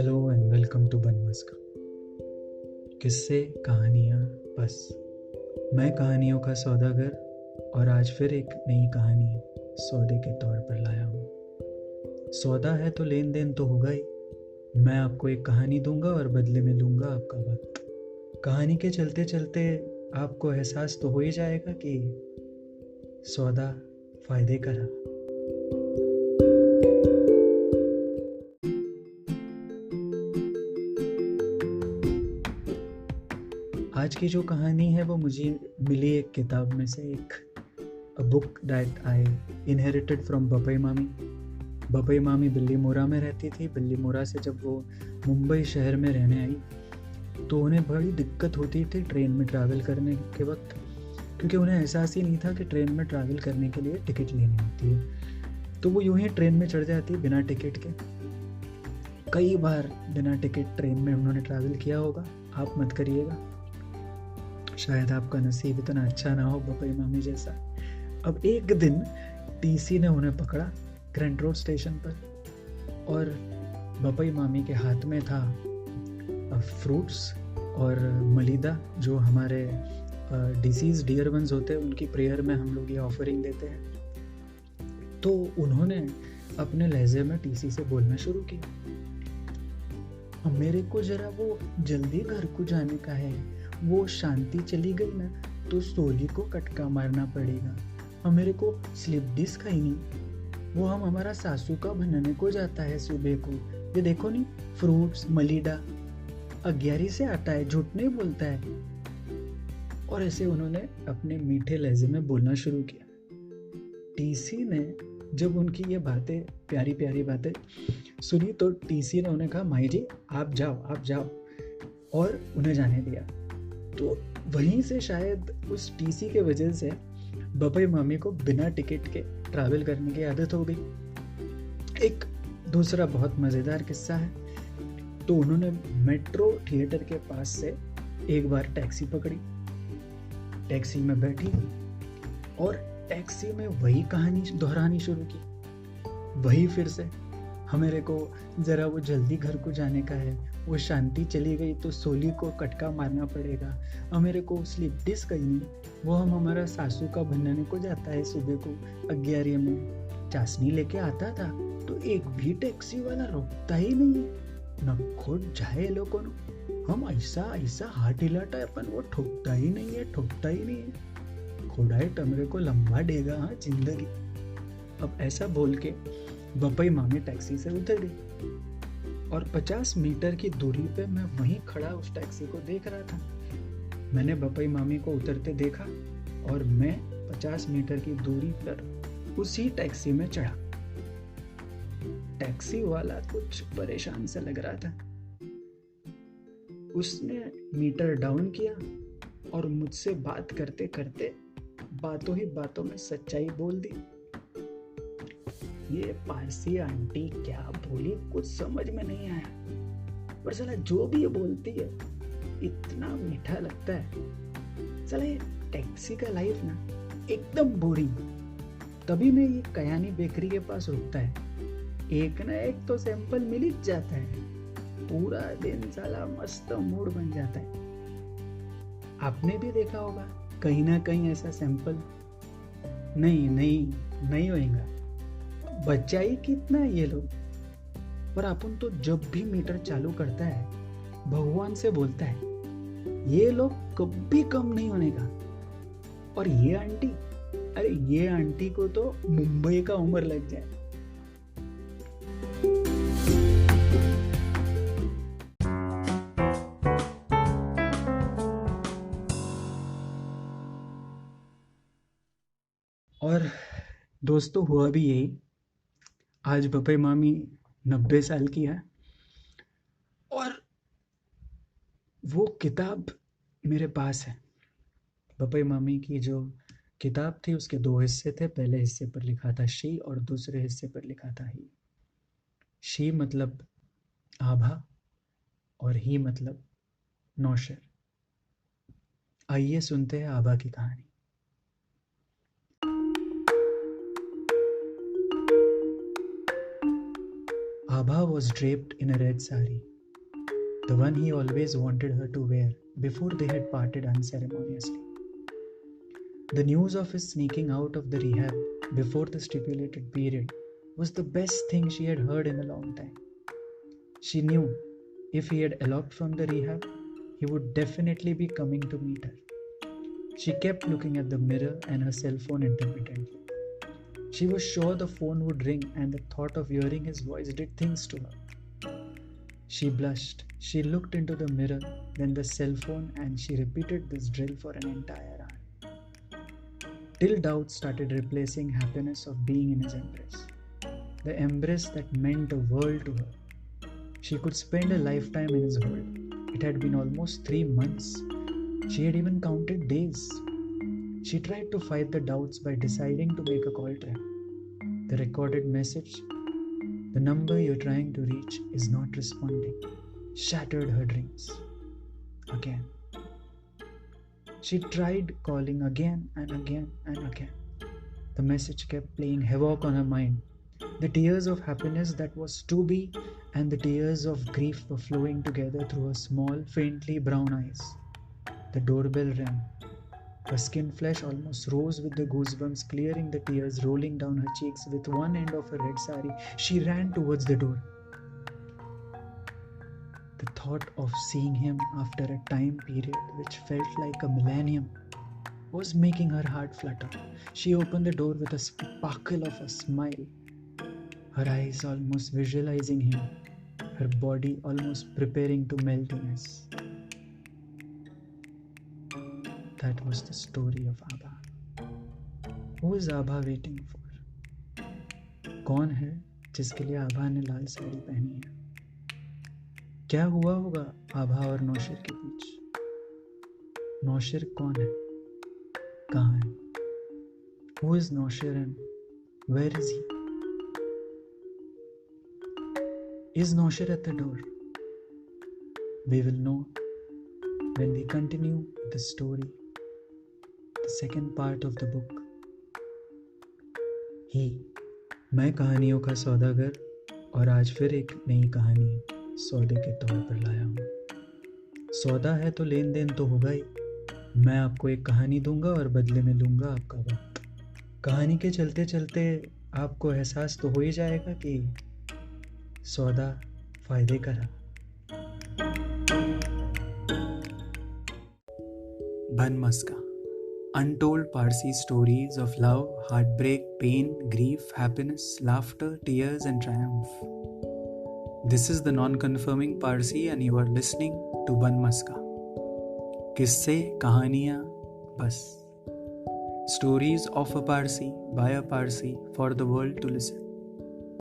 Hello and welcome to बनमस्क। किस्से कहानियाँ बस। मैं कहानियों का सौदागर और आज फिर एक नई कहानी सौदे के तौर पर लाया हूँ। सौदा है तो लेन देन तो होगा ही। मैं आपको एक कहानी दूंगा और बदले में लूँगा आपका वक्त। कहानी के चलते चलते आपको एहसास तो हो ही जाएगा कि सौदा फायदे का रहा। आज की जो कहानी है वो मुझे मिली एक किताब में से, एक book that I inherited from Bapai मामी। बपई मामी बिल्ली मोरा में रहती थी। बिल्ली मोरा से जब वो मुंबई शहर में रहने आई तो उन्हें बड़ी दिक्कत होती थी ट्रेन में ट्रैवल करने के वक्त, क्योंकि उन्हें एहसास ही नहीं था कि ट्रेन में ट्रैवल करने के लिए टिकट लेनी होती है। तो वो यूं ही ट्रेन में चढ़ जाती बिना टिकट के। कई बार बिना टिकट ट्रेन में उन्होंने ट्रैवल किया होगा। आप मत करिएगा, शायद आपका नसीब इतना अच्छा ना हो बपई मामी जैसा। अब एक दिन टीसी ने उन्हें पकड़ा ग्रैंड रोड स्टेशन पर, और बपई मामी के हाथ में था फ्रूट्स और मलिदा, जो हमारे डिसीज डियर वंस होते हैं उनकी प्रेयर में हम लोग ये ऑफरिंग देते हैं। तो उन्होंने अपने लहजे में टीसी से बोलना शुरू किया, मेरे को जरा वो जल्दी घर को जाने का है, वो शांति चली गई ना तो सोली को कटका मारना पड़ेगा, और मेरे को स्लिप डिस्क है नहीं, वो हम हमारा सासू का बनने को जाता है सुबह को, ये देखो नहीं फ्रूट्स मलिदा 11 से आता है, झूठ नहीं बोलता है। और ऐसे उन्होंने अपने मीठे लहजे में बोलना शुरू किया। टीसी ने जब उनकी ये बातें, प्यारी प्यारी बातें सुनी तो टीसी ने उन्हें कहा, माई जी आप जाओ, और उन्हें जाने दिया। तो वहीं से शायद उस टीसी के वजह से बपई मामी को बिना टिकट के ट्रैवल करने की आदत हो गई। एक दूसरा बहुत मज़ेदार किस्सा है। तो उन्होंने मेट्रो थिएटर के पास से एक बार टैक्सी पकड़ी, टैक्सी में बैठी और टैक्सी में वही कहानी दोहरानी शुरू की। वही फिर से, मेरे को ज़रा वो जल्दी घर को जाने का है, वो शांति चली गई तो सोली को कटका मारना पड़ेगा, और मेरे को स्लिप डिस्क ही नहीं, वो हम हमारा सासू का बनने को जाता है सुबह को 11 में, चाशनी लेके आता था तो एक भी टैक्सी वाला रोकता ही नहीं है, न खोट जाए लोगों ने, हम ऐसा हाथ हिलाता है अपन, वो ठोकता ही नहीं है। खोड़ाए टमरे को लंबा देगा हाँ जिंदगी। अब ऐसा बोल के बपई मामी टैक्सी से उतर गई, और 50 मीटर की दूरी पे मैं वहीं खड़ा उस टैक्सी को देख रहा था। मैंने बपई मामी को उतरते देखा और मैं 50 मीटर की दूरी पर उसी टैक्सी में चढ़ा। टैक्सी वाला कुछ परेशान सा लग रहा था। उसने मीटर डाउन किया और मुझसे बात करते करते बातों ही बातों में सच्चाई बोल दी। ये पारसी आंटी क्या बोली कुछ समझ में नहीं आया, पर साला जो भी ये बोलती है इतना मीठा लगता है। साला ये टैक्सी का लाइफ ना एकदम बोरिंग। तभी मैं ये कयानी बेकरी के पास रुकता है, एक ना एक तो सैंपल मिल ही जाता है, पूरा दिन साला मस्त मूड बन जाता है। आपने भी देखा होगा कहीं ना कहीं ऐसा सैंपल। नहीं होएगा, बच्चा ही कितना है ये लोग। पर अपन तो जब भी मीटर चालू करता है भगवान से बोलता है ये लोग कभी कम नहीं होने का। और ये आंटी, अरे ये आंटी को तो मुंबई का उम्र लग जाए। और दोस्तों हुआ भी यही। आज बपई मामी 90 साल की है और वो किताब मेरे पास है। बपई मामी की जो किताब थी उसके 2 हिस्से थे। पहले हिस्से पर लिखा था शी और दूसरे हिस्से पर लिखा था ही। शी मतलब आभा और ही मतलब नौशर। आइए सुनते हैं आभा की कहानी। Abha was draped in a red sari. the one he always wanted her to wear before they had parted unceremoniously. The news of his sneaking out of the rehab before the stipulated period was the best thing she had heard in a long time. She knew if he had eloped from the rehab, he would definitely be coming to meet her. She kept looking at the mirror and her cell phone intermittently. She was sure the phone would ring, and the thought of hearing his voice did things to her. She blushed. She looked into the mirror, then the cell phone, and she repeated this drill for an entire hour. Till doubt started replacing happiness of being in his embrace. The embrace that meant the world to her. She could spend a lifetime in his hold. It had been almost 3 months. She had even counted days. She tried to fight the doubts by deciding to make a call to him. The recorded message, "The number you're trying to reach is not responding," shattered her dreams. Again. She tried calling again and again and again. The message kept playing havoc on her mind. The tears of happiness that was to be and the tears of grief were flowing together through her small, faintly brown eyes. The doorbell rang. Her skin flesh almost rose with the goosebumps, clearing the tears rolling down her cheeks. With one end of her red sari, she ran towards the door. The thought of seeing him after a time period which felt like a millennium was making her heart flutter. She opened the door with a sparkle of a smile, her eyes almost visualizing him, her body almost preparing to melt in his. That was the story of Abha. Who is Abha waiting for? कौन है जिसके लिए आभा ने लाल साड़ी पहनी है? क्या हुआ होगा आभा और नौशिर के बीच? नौशिर कौन है? कहाँ है? Who is Naushir and where is he? Is Naushir at the door? We will know when we continue the story, the second part of the book. मैं कहानियों का सौदागर और आज फिर एक नई कहानी सौदे के तौर पर लाया हूँ। सौदा है तो लेन देन तो होगा ही। मैं आपको एक कहानी दूंगा और बदले में लूंगा आपका वक्त। कहानी के चलते चलते आपको एहसास तो हो ही जाएगा कि सौदा फायदे का रहा। Bun maska, untold Parsi stories of love, heartbreak, pain, grief, happiness, laughter, tears and triumph. This is the non-confirming Parsi and you are listening to Banmaska. Kisse, kahaniyan, bas. Stories of a Parsi by a Parsi for the world to listen.